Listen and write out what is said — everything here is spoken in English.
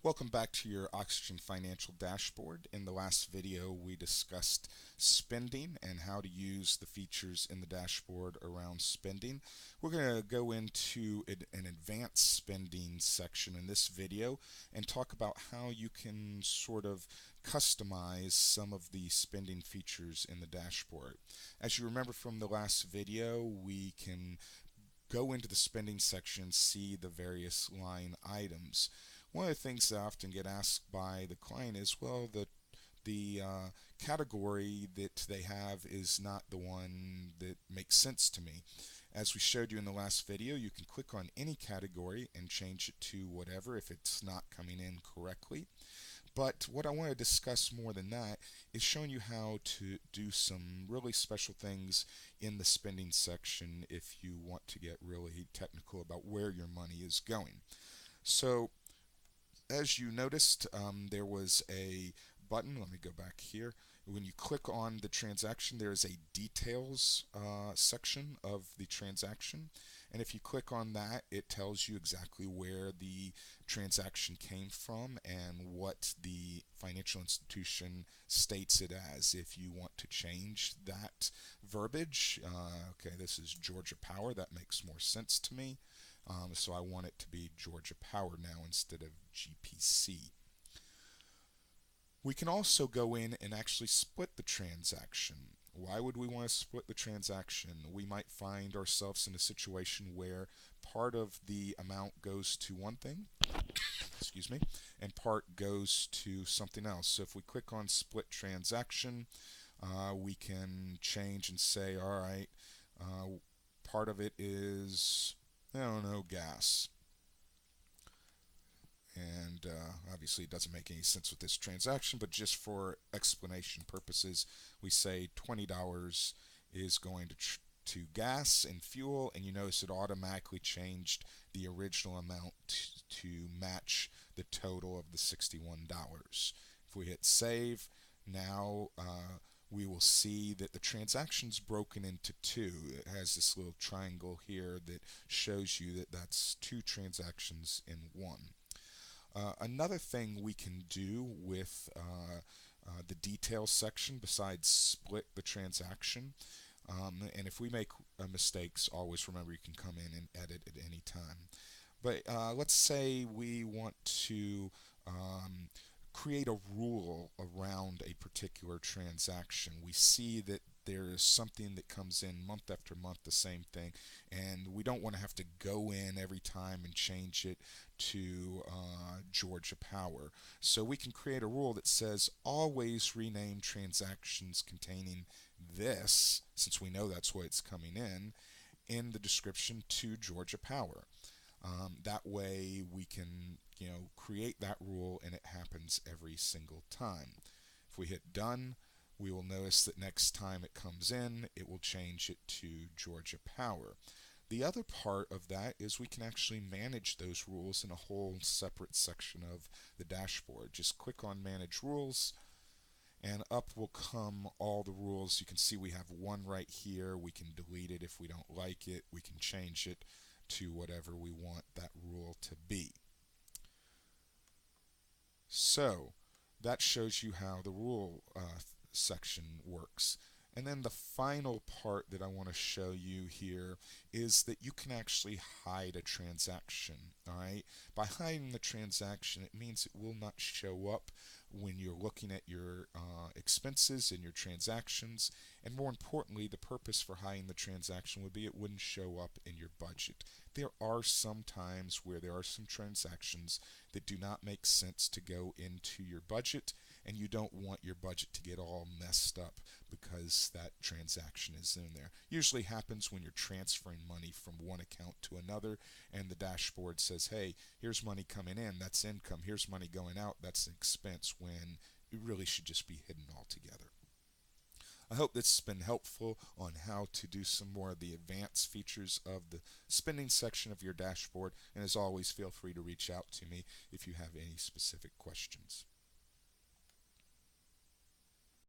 Welcome back to your Oxygen Financial Dashboard. In the last video, we discussed spending and how to use the features in the dashboard around spending. We're going to go into an advanced spending section in this video and talk about how you can sort of customize some of the spending features in the dashboard. As you remember from the last video, we can go into the spending section, see the various line items. One of the things that I often get asked by the client is, well, the category that they have is not the one that makes sense to me. As we showed you in the last video, you can click on any category and change it to whatever if it's not coming in correctly. But what I want to discuss more than that is showing you how to do some really special things in the spending section if you want to get really technical about where your money is going. So as you noticed, there was a button. Let me go back here. When you click on the transaction, there is a details section of the transaction. And if you click on that, it tells you exactly where the transaction came from and what the financial institution states it as. If you want to change that verbiage, okay, this is Georgia Power. That makes more sense to me. So I want it to be Georgia Power now instead of GPC. We can also go in and actually split the transaction. Why would we want to split the transaction? We might find ourselves in a situation where part of the amount goes to one thing, excuse me, and part goes to something else. So if we click on split transaction, we can change and say, all right, part of it is, I don't know, gas. And obviously it doesn't make any sense with this transaction, but just for explanation purposes, we say $20 is going to gas and fuel, and you notice it automatically changed the original amount to match the total of the $61. If we hit save, now we will see that the transaction's broken into two. It has this little triangle here that shows you that that's two transactions in one. Another thing we can do with the details section besides split the transaction, and if we make mistakes, always remember you can come in and edit at any time. But let's say we want to create a rule around a particular transaction. We see that there is something that comes in month after month, the same thing, and we don't want to have to go in every time and change it to Georgia Power. So we can create a rule that says always rename transactions containing this, since we know that's what it's coming in the description to Georgia Power. That way we can, create that rule and it happens every single time. If we hit done, we will notice that next time it comes in, it will change it to Georgia Power. The other part of that is we can actually manage those rules in a whole separate section of the dashboard. Just click on Manage Rules, and up will come all the rules. You can see we have one right here. We can delete it if we don't like it. We can change it to whatever we want that rule to be. So that shows you how the rule section works. And then the final part that I want to show you here is that you can actually hide a transaction. All right, by hiding the transaction, it means it will not show up when you're looking at your expenses and your transactions. And more importantly, the purpose for hiding the transaction would be it wouldn't show up in your budget. There are some times where there are some transactions that do not make sense to go into your budget, and you don't want your budget to get all messed up because that transaction is in there. Usually happens when you're transferring money from one account to another and the dashboard says, hey, here's money coming in, that's income, here's money going out, that's an expense, when it really should just be hidden altogether. I hope this has been helpful on how to do some more of the advanced features of the spending section of your dashboard, and as always, feel free to reach out to me if you have any specific questions.